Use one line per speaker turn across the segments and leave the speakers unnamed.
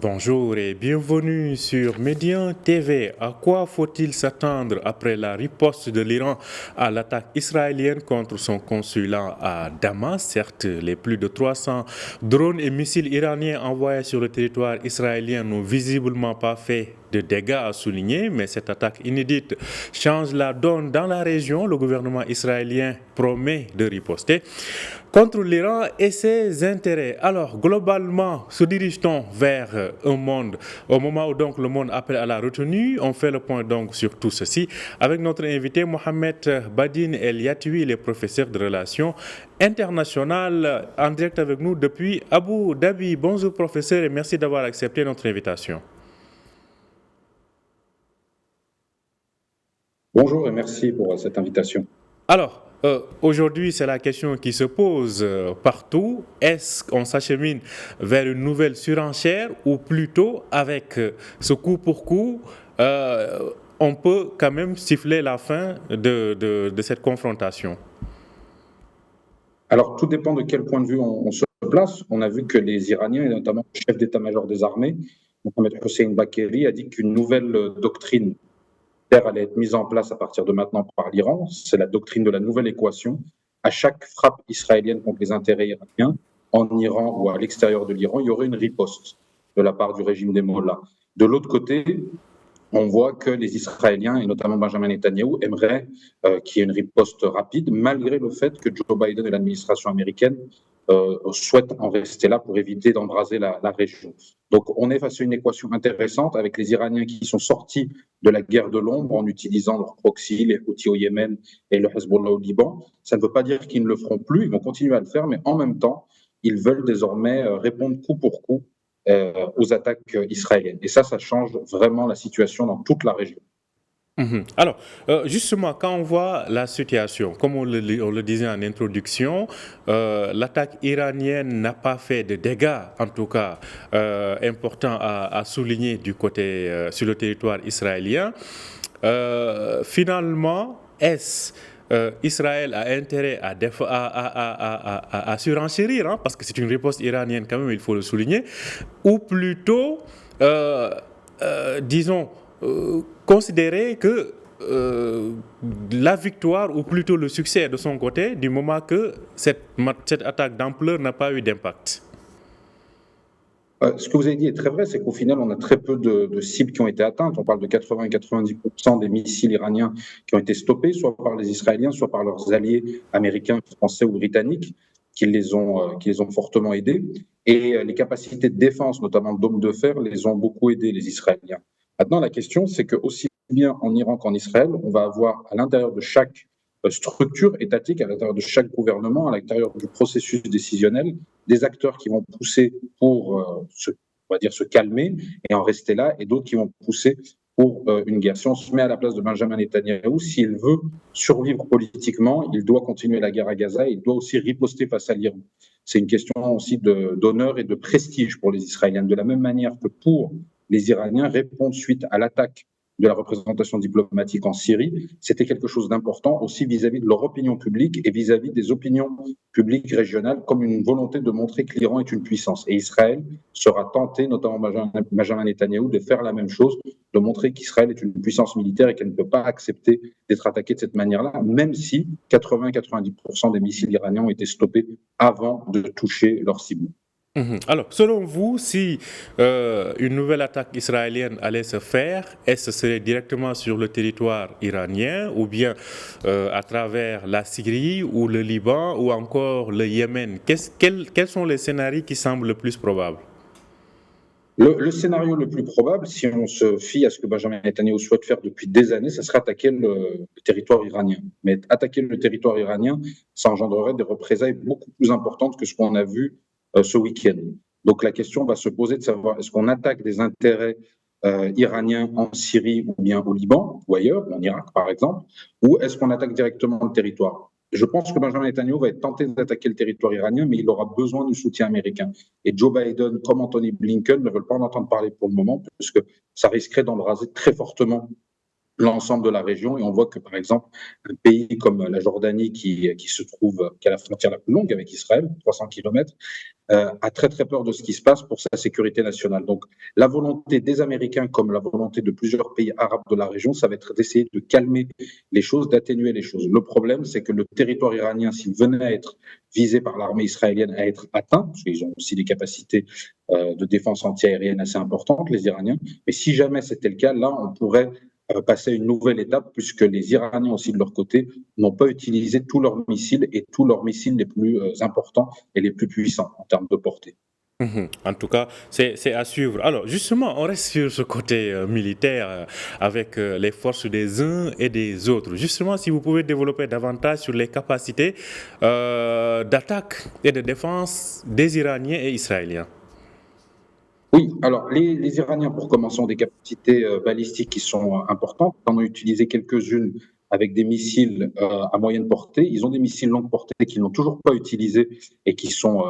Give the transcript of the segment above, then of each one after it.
Bonjour et bienvenue sur Médian TV. À quoi faut-il s'attendre après la riposte de l'Iran à l'attaque israélienne contre son consulat à Damas? Certes, les plus de 300 drones et missiles iraniens envoyés sur le territoire israélien n'ont visiblement pas fait de dégâts à souligner, mais cette attaque inédite change la donne dans la région. Le gouvernement israélien promet de riposter contre l'Iran et ses intérêts. Alors, globalement, se dirige-t-on vers un monde, au moment où donc le monde appelle à la retenue? On fait le point donc sur tout ceci avec notre invité Mohamed Badine El Yatoui, il est professeur de relations internationales en direct avec nous depuis Abu Dhabi. Bonjour professeur et merci d'avoir accepté notre invitation.
Bonjour et merci pour cette invitation.
Alors, aujourd'hui, c'est la question qui se pose partout. Est-ce qu'on s'achemine vers une nouvelle surenchère ou plutôt avec ce coup pour coup, on peut quand même siffler la fin de cette confrontation?
Alors, tout dépend de quel point de vue on se place. On a vu que les Iraniens, et notamment le chef d'état-major des armées, Mohamed Hossein Bagheri, a dit qu'une nouvelle doctrine allait être mise en place à partir de maintenant par l'Iran. C'est la doctrine de la nouvelle équation. À chaque frappe israélienne contre les intérêts iraniens, en Iran ou à l'extérieur de l'Iran, il y aurait une riposte de la part du régime des Mollahs. De l'autre côté, on voit que les Israéliens, et notamment Benjamin Netanyahou, aimeraient qu'il y ait une riposte rapide, malgré le fait que Joe Biden et l'administration américaine souhaitent en rester là pour éviter d'embraser la région. Donc on est face à une équation intéressante avec les Iraniens qui sont sortis de la guerre de l'ombre en utilisant leurs proxys, les Houthis au Yémen et le Hezbollah au Liban. Ça ne veut pas dire qu'ils ne le feront plus, ils vont continuer à le faire, mais en même temps, ils veulent désormais répondre coup pour coup aux attaques israéliennes. Et ça change vraiment la situation dans toute la région.
Alors, justement, quand on voit la situation, comme on le disait en introduction, l'attaque iranienne n'a pas fait de dégâts, en tout cas importants à souligner du côté sur le territoire israélien. Finalement, est-ce Israël a intérêt à surenchérir, hein, parce que c'est une riposte iranienne quand même, il faut le souligner, ou plutôt, disons, considérer que la victoire, ou plutôt le succès de son côté, du moment que cette attaque d'ampleur n'a pas eu d'impact.
Ce que vous avez dit est très vrai, c'est qu'au final, on a très peu de cibles qui ont été atteintes. On parle de 80 et 90% des missiles iraniens qui ont été stoppés, soit par les Israéliens, soit par leurs alliés américains, français ou britanniques, qui les ont fortement aidés. Et les capacités de défense, notamment le dôme de fer, les ont beaucoup aidés, les Israéliens. Maintenant, la question, c'est que aussi bien en Iran qu'en Israël, on va avoir à l'intérieur de chaque structure étatique, à l'intérieur de chaque gouvernement, à l'intérieur du processus décisionnel, des acteurs qui vont pousser pour on va dire, se calmer et en rester là, et d'autres qui vont pousser pour une guerre. Si on se met à la place de Benjamin Netanyahou, s'il veut survivre politiquement, il doit continuer la guerre à Gaza et il doit aussi riposter face à l'Iran. C'est une question aussi d'honneur et de prestige pour les Israéliens, de la même manière que pour les Iraniens répondent suite à l'attaque de la représentation diplomatique en Syrie, c'était quelque chose d'important aussi vis-à-vis de leur opinion publique et vis-à-vis des opinions publiques régionales, comme une volonté de montrer que l'Iran est une puissance. Et Israël sera tenté, notamment Benjamin Netanyahou, de faire la même chose, de montrer qu'Israël est une puissance militaire et qu'elle ne peut pas accepter d'être attaquée de cette manière-là, même si 80-90% des missiles iraniens ont été stoppés avant de toucher leur cible.
Alors, selon vous, si une nouvelle attaque israélienne allait se faire, est-ce que ce serait directement sur le territoire iranien ou bien à travers la Syrie ou le Liban ou encore le Yémen? Quels sont les scénarios qui semblent le plus probables?
Le scénario le plus probable, si on se fie à ce que Benjamin Netanyahu souhaite faire depuis des années, ce serait attaquer le territoire iranien. Mais attaquer le territoire iranien, ça engendrerait des représailles beaucoup plus importantes que ce qu'on a vu ce week-end. Donc la question va se poser de savoir est-ce qu'on attaque des intérêts iraniens en Syrie ou bien au Liban ou ailleurs, en Irak par exemple, ou est-ce qu'on attaque directement le territoire? Je pense que Benjamin Netanyahu va être tenté d'attaquer le territoire iranien, mais il aura besoin du soutien américain. Et Joe Biden, comme Anthony Blinken, ne veulent pas en entendre parler pour le moment, puisque ça risquerait d'embraser très fortement l'ensemble de la région. Et on voit que, par exemple, un pays comme la Jordanie, qui a la frontière la plus longue avec Israël, 300 kilomètres, a très très peur de ce qui se passe pour sa sécurité nationale. Donc la volonté des Américains comme la volonté de plusieurs pays arabes de la région, ça va être d'essayer de calmer les choses, d'atténuer les choses. Le problème, c'est que le territoire iranien, s'il venait à être visé par l'armée israélienne, à être atteint, parce qu'ils ont aussi des capacités de défense antiaérienne assez importantes, les Iraniens, mais si jamais c'était le cas, là, on pourrait passer à une nouvelle étape, puisque les Iraniens aussi de leur côté n'ont pas utilisé tous leurs missiles et tous leurs missiles les plus importants et les plus puissants en termes de portée.
En tout cas, c'est à suivre. Alors, justement, on reste sur ce côté militaire avec les forces des uns et des autres. Justement, si vous pouvez développer davantage sur les capacités d'attaque et de défense des Iraniens et Israéliens.
Oui, alors les Iraniens, pour commencer, ont des capacités balistiques qui sont importantes. On en a utilisé quelques-unes avec des missiles à moyenne portée. Ils ont des missiles longue portée qu'ils n'ont toujours pas utilisés et qui sont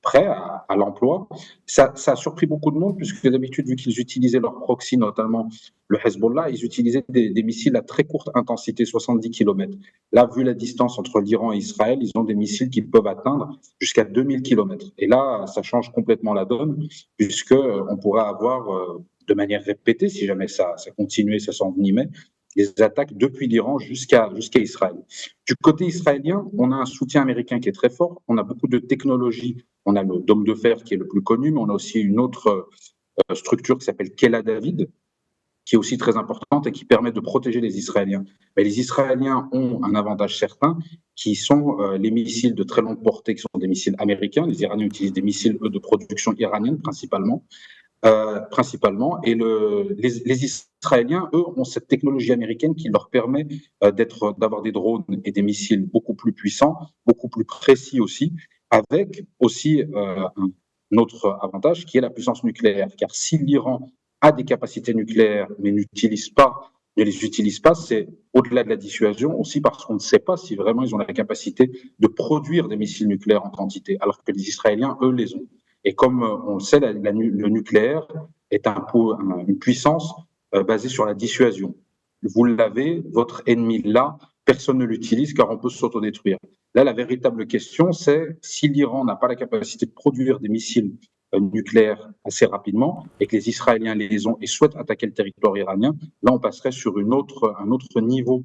prêts à l'emploi. Ça a surpris beaucoup de monde puisque d'habitude, vu qu'ils utilisaient leur proxy, notamment le Hezbollah, ils utilisaient des missiles à très courte intensité, 70 kilomètres. Là, vu la distance entre l'Iran et Israël, ils ont des missiles qui peuvent atteindre jusqu'à 2000 kilomètres. Et là, ça change complètement la donne puisqu'on pourrait avoir de manière répétée, si jamais ça continuait, ça s'envenimait, des attaques depuis l'Iran jusqu'à Israël. Du côté israélien, on a un soutien américain qui est très fort, on a beaucoup de technologies, on a le dôme de fer qui est le plus connu, mais on a aussi une autre structure qui s'appelle Kela David, qui est aussi très importante et qui permet de protéger les Israéliens. Mais les Israéliens ont un avantage certain, qui sont les missiles de très longue portée, qui sont des missiles américains. Les Iraniens utilisent des missiles de production iranienne principalement. Et les Israéliens, eux, ont cette technologie américaine qui leur permet d'avoir des drones et des missiles beaucoup plus puissants, beaucoup plus précis aussi, avec aussi un autre avantage qui est la puissance nucléaire. Car si l'Iran a des capacités nucléaires mais ne les utilise pas, c'est au-delà de la dissuasion aussi parce qu'on ne sait pas si vraiment ils ont la capacité de produire des missiles nucléaires en quantité, alors que les Israéliens, eux, les ont. Et comme on le sait, le nucléaire est une puissance basée sur la dissuasion. Vous l'avez, votre ennemi là, personne ne l'utilise car on peut s'autodétruire. Là, la véritable question, c'est si l'Iran n'a pas la capacité de produire des missiles nucléaires assez rapidement et que les Israéliens les ont et souhaitent attaquer le territoire iranien, là, on passerait sur un autre niveau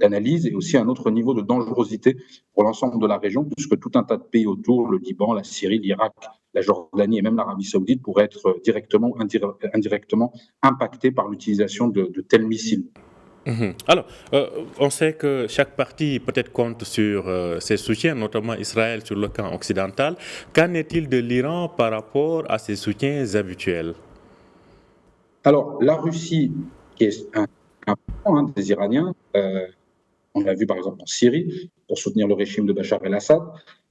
d'analyse et aussi un autre niveau de dangerosité pour l'ensemble de la région, puisque tout un tas de pays autour, le Liban, la Syrie, l'Irak, la Jordanie et même l'Arabie saoudite pourraient être directement ou indirectement impactés par l'utilisation de tels missiles.
Alors, on sait que chaque partie peut-être compte sur ses soutiens, notamment Israël sur le camp occidental. Qu'en est-il de l'Iran par rapport à ses soutiens habituels?
Alors, la Russie, qui est un des Iraniens, on l'a vu par exemple en Syrie, pour soutenir le régime de Bachar el-Assad.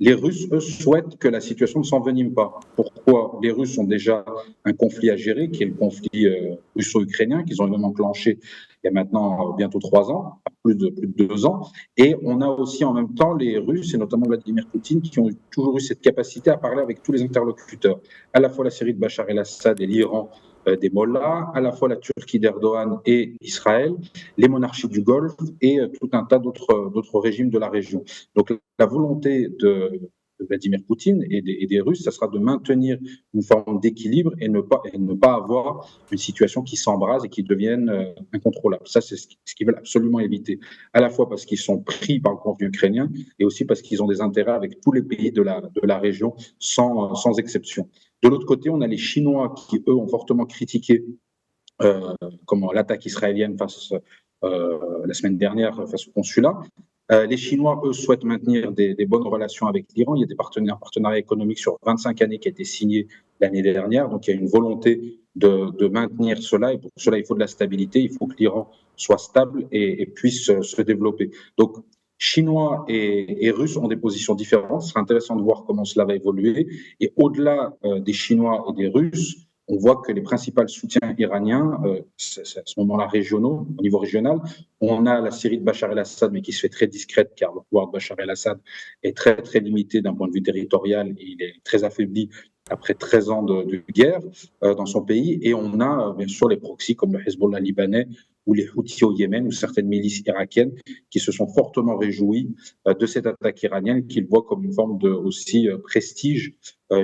Les Russes, eux, souhaitent que la situation ne s'envenime pas. Pourquoi? Les Russes ont déjà un conflit à gérer, qui est le conflit russo-ukrainien, qu'ils ont même enclenché il y a maintenant bientôt 3 ans, plus de 2 ans. Et on a aussi en même temps les Russes, et notamment Vladimir Poutine, qui ont toujours eu cette capacité à parler avec tous les interlocuteurs, à la fois la Syrie de Bachar el-Assad et l'Iran des mollahs, à la fois la Turquie d'Erdogan et Israël, les monarchies du Golfe et tout un tas d'autres régimes de la région. Donc la volonté de Vladimir Poutine et des Russes, ça sera de maintenir une forme d'équilibre et ne pas avoir une situation qui s'embrase et qui devienne incontrôlable. Ça, c'est ce qu'ils veulent absolument éviter, à la fois parce qu'ils sont pris par le conflit ukrainien et aussi parce qu'ils ont des intérêts avec tous les pays de la région sans exception. De l'autre côté, on a les Chinois qui, eux, ont fortement critiqué l'attaque israélienne la semaine dernière face au consulat. Les Chinois, eux, souhaitent maintenir des bonnes relations avec l'Iran. Il y a un partenariat économique sur 25 années qui a été signé l'année dernière. Donc, il y a une volonté de maintenir cela. Et pour cela, il faut de la stabilité. Il faut que l'Iran soit stable et puisse se développer. Donc, Chinois et Russes ont des positions différentes. Ce sera intéressant de voir comment cela va évoluer. Et au-delà des Chinois et des Russes, on voit que les principaux soutiens iraniens, c'est à ce moment-là régionaux, au niveau régional, on a la Syrie de Bachar el-Assad, mais qui se fait très discrète, car le pouvoir de Bachar el-Assad est très, très limité d'un point de vue territorial et il est très affaibli après 13 ans de guerre dans son pays. Et on a bien sûr les proxys comme le Hezbollah libanais ou les Houthis au Yémen ou certaines milices irakiennes qui se sont fortement réjouies de cette attaque iranienne qu'ils voient comme une forme de aussi prestige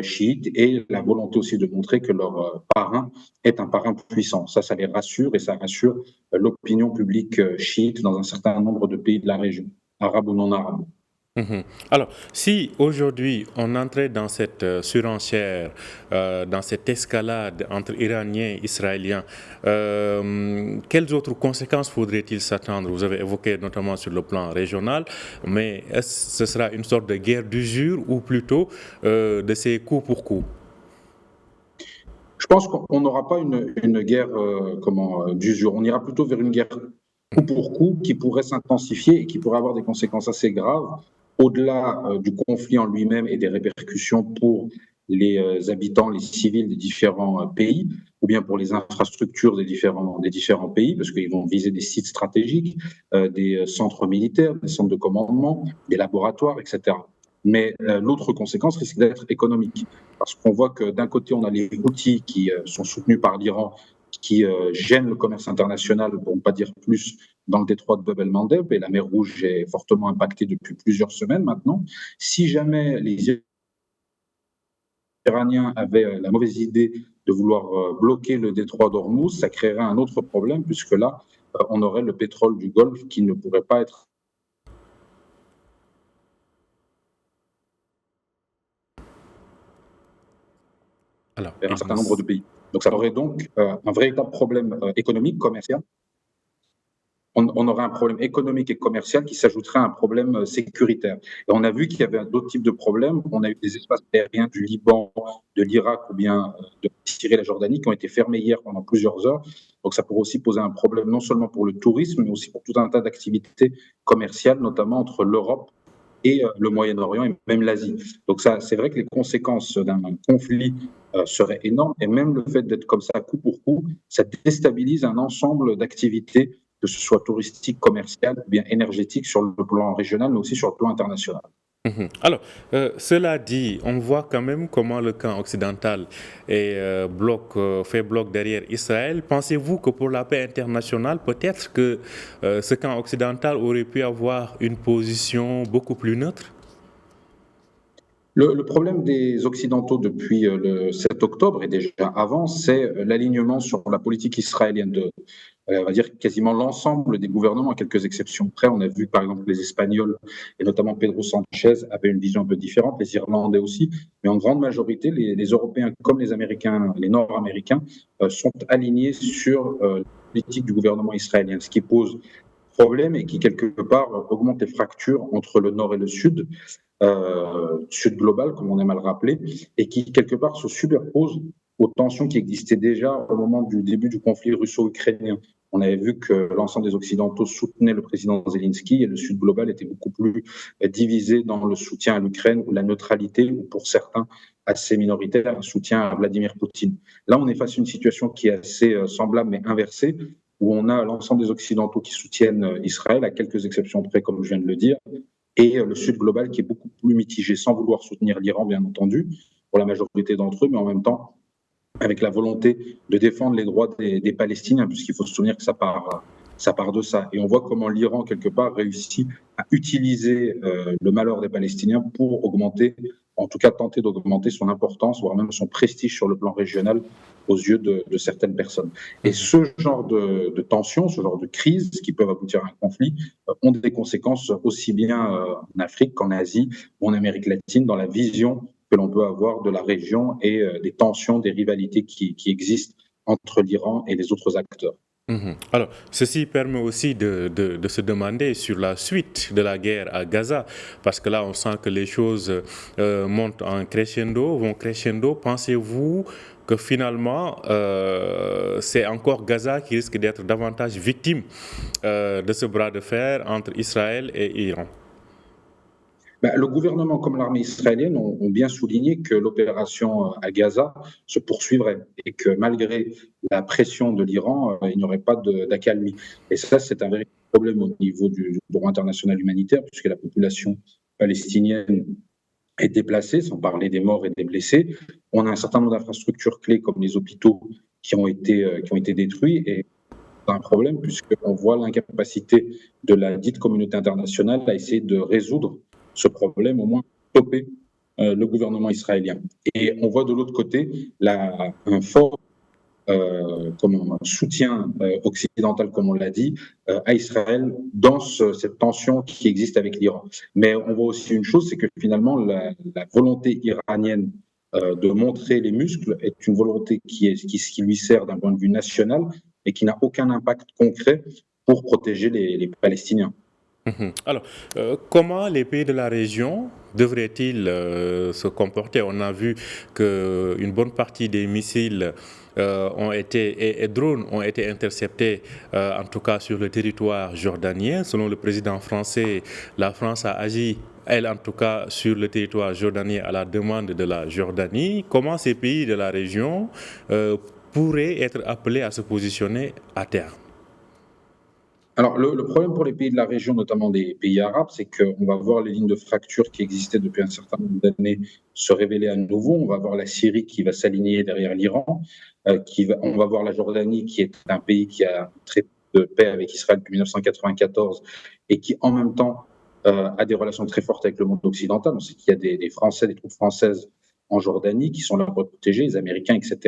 chiite et la volonté aussi de montrer que leur parrain est un parrain puissant. Ça les rassure et ça rassure l'opinion publique chiite dans un certain nombre de pays de la région, arabes ou non arabes.
Mhm. Alors, si aujourd'hui on entrait dans cette surenchère, dans cette escalade entre Iraniens et Israéliens, quelles autres conséquences faudrait-il s'attendre? Vous avez évoqué notamment sur le plan régional, mais est-ce que ce sera une sorte de guerre d'usure ou plutôt de ces coups pour coups?
Je pense qu'on n'aura pas une guerre d'usure. On ira plutôt vers une guerre coup pour coup qui pourrait s'intensifier et qui pourrait avoir des conséquences assez graves au-delà du conflit en lui-même et des répercussions pour les habitants, les civils des différents pays, ou bien pour les infrastructures des différents pays, parce qu'ils vont viser des sites stratégiques, des centres militaires, des centres de commandement, des laboratoires, etc. Mais l'autre conséquence risque d'être économique, parce qu'on voit que d'un côté, on a les Houthis qui sont soutenus par l'Iran, qui gênent le commerce international, pour ne pas dire plus, dans le détroit de Bab el-Mandeb, et la mer Rouge est fortement impactée depuis plusieurs semaines maintenant. Si jamais les Iraniens avaient la mauvaise idée de vouloir bloquer le détroit d'Ormuz, ça créerait un autre problème, puisque là, on aurait le pétrole du Golfe qui ne pourrait pas être
Alors,
vers un certain nombre de pays. Donc ça aurait donc un véritable problème économique, commercial. On aurait un problème économique et commercial qui s'ajouterait à un problème sécuritaire. Et on a vu qu'il y avait d'autres types de problèmes. On a eu des espaces aériens du Liban, de l'Irak ou bien de Syrie et la Jordanie qui ont été fermés hier pendant plusieurs heures. Donc ça pourrait aussi poser un problème non seulement pour le tourisme, mais aussi pour tout un tas d'activités commerciales, notamment entre l'Europe et le Moyen-Orient et même l'Asie. Donc ça, c'est vrai que les conséquences d'un conflit seraient énormes et même le fait d'être comme ça coup pour coup, ça déstabilise un ensemble d'activités, que ce soit touristique, commercial ou bien énergétique sur le plan régional, mais aussi sur le plan international.
mhm. Alors, cela dit, on voit quand même comment le camp occidental fait bloc derrière Israël. Pensez-vous que pour la paix internationale, peut-être que ce camp occidental aurait pu avoir une position beaucoup plus neutre?
Le problème des Occidentaux depuis le 7 octobre et déjà avant, c'est l'alignement sur la politique israélienne de, on va dire, quasiment l'ensemble des gouvernements, à quelques exceptions près. On a vu par exemple les Espagnols et notamment Pedro Sanchez avaient une vision un peu différente, les Irlandais aussi, mais en grande majorité, les Européens comme les Américains, les Nord-Américains, sont alignés sur la politique du gouvernement israélien, ce qui pose problème et qui quelque part augmente les fractures entre le Nord et le Sud, Sud global, comme on aime à le rappeler, et qui, quelque part, se superpose aux tensions qui existaient déjà au moment du début du conflit russo-ukrainien. On avait vu que l'ensemble des Occidentaux soutenaient le président Zelensky et le Sud global était beaucoup plus divisé dans le soutien à l'Ukraine ou la neutralité, ou pour certains assez minoritaire, un soutien à Vladimir Poutine. Là, on est face à une situation qui est assez semblable mais inversée, où on a l'ensemble des Occidentaux qui soutiennent Israël, à quelques exceptions près, comme je viens de le dire, et le Sud global qui est beaucoup plus mitigé, sans vouloir soutenir l'Iran, bien entendu, pour la majorité d'entre eux, mais en même temps avec la volonté de défendre les droits des Palestiniens, puisqu'il faut se souvenir que ça part de ça. Et on voit comment l'Iran, quelque part, réussit à utiliser le malheur des Palestiniens pour augmenter, en tout cas tenter d'augmenter son importance, voire même son prestige sur le plan régional aux yeux de certaines personnes. Et ce genre de tensions, ce genre de crises qui peuvent aboutir à un conflit, ont des conséquences aussi bien en Afrique qu'en Asie ou en Amérique latine dans la vision que l'on peut avoir de la région et des tensions, des rivalités qui existent entre l'Iran et les autres acteurs.
Mhm. Alors, ceci permet aussi de se demander sur la suite de la guerre à Gaza, parce que là, on sent que les choses montent en crescendo, vont crescendo. Pensez-vous que finalement, c'est encore Gaza qui risque d'être davantage victime de ce bras de fer entre Israël et Iran?
Ben, le gouvernement comme l'armée israélienne ont bien souligné que l'opération à Gaza se poursuivrait et que malgré la pression de l'Iran, il n'y aurait pas d'accalmie. Et ça, c'est un véritable problème au niveau du droit international humanitaire, puisque la population palestinienne est déplacée, sans parler des morts et des blessés. On a un certain nombre d'infrastructures clés comme les hôpitaux qui ont été détruits et c'est un problème puisqu'on voit l'incapacité de la dite communauté internationale à essayer de résoudre ce problème, au moins stopper le gouvernement israélien. Et on voit de l'autre côté un fort soutien occidental, comme on l'a dit, à Israël dans cette tension qui existe avec l'Iran. Mais on voit aussi une chose, c'est que finalement la volonté iranienne de montrer les muscles est une volonté qui lui sert d'un point de vue national et qui n'a aucun impact concret pour protéger les Palestiniens.
Alors, comment les pays de la région devraient-ils se comporter? On a vu qu'une bonne partie des missiles et drones ont été interceptés, en tout cas sur le territoire jordanien. Selon le président français, la France a agi, elle en tout cas, sur le territoire jordanien à la demande de la Jordanie. Comment ces pays de la région pourraient être appelés à se positionner à terme?
Alors, le problème pour les pays de la région, notamment des pays arabes, c'est qu'on va voir les lignes de fracture qui existaient depuis un certain nombre d'années se révéler à nouveau. On va voir la Syrie qui va s'aligner derrière l'Iran. On va voir la Jordanie, qui est un pays qui a un traité de paix avec Israël depuis 1994 et qui, en même temps, a des relations très fortes avec le monde occidental. On sait qu'il y a des Français, des troupes françaises en Jordanie qui sont là pour protéger, les Américains, etc.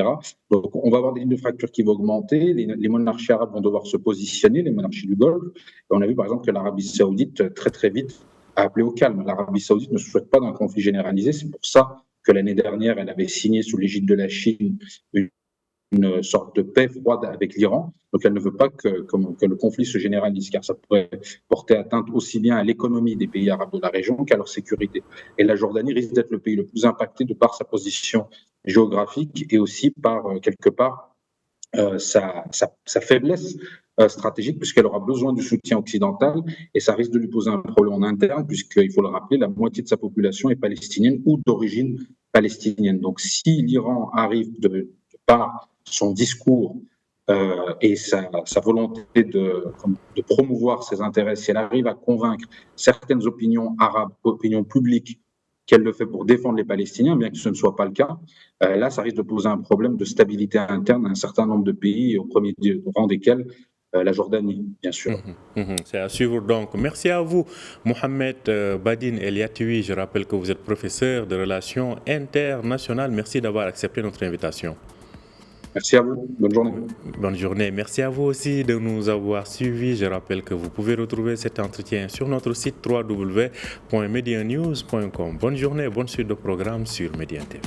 Donc, on va avoir des lignes de fracture qui vont augmenter, les monarchies arabes vont devoir se positionner, les monarchies du Golfe. Et on a vu par exemple que l'Arabie saoudite, très très vite, a appelé au calme. L'Arabie saoudite ne souhaite pas d'un conflit généralisé. C'est pour ça que l'année dernière, elle avait signé sous l'égide de la Chine une sorte de paix froide avec l'Iran. Donc, elle ne veut pas que le conflit se généralise, car ça pourrait porter atteinte aussi bien à l'économie des pays arabes de la région qu'à leur sécurité. Et la Jordanie risque d'être le pays le plus impacté de par sa position géographique et aussi par, quelque part, sa faiblesse stratégique, puisqu'elle aura besoin du soutien occidental, et ça risque de lui poser un problème en interne, puisqu'il faut le rappeler, la moitié de sa population est palestinienne ou d'origine palestinienne. Donc, si l'Iran arrive par son discours et sa volonté de promouvoir ses intérêts, si elle arrive à convaincre certaines opinions arabes, opinions publiques, qu'elle le fait pour défendre les Palestiniens, bien que ce ne soit pas le cas, là, ça risque de poser un problème de stabilité interne à un certain nombre de pays, au premier rang desquels la Jordanie, bien sûr.
C'est à suivre donc. Merci à vous, Mohamed Badine El Yatoui. Je rappelle que vous êtes professeur de relations internationales. Merci d'avoir accepté notre invitation.
Merci à vous. Bonne journée.
Bonne journée. Merci à vous aussi de nous avoir suivis. Je rappelle que vous pouvez retrouver cet entretien sur notre site www.medianews.com. Bonne journée, bonne suite de programme sur Média TV.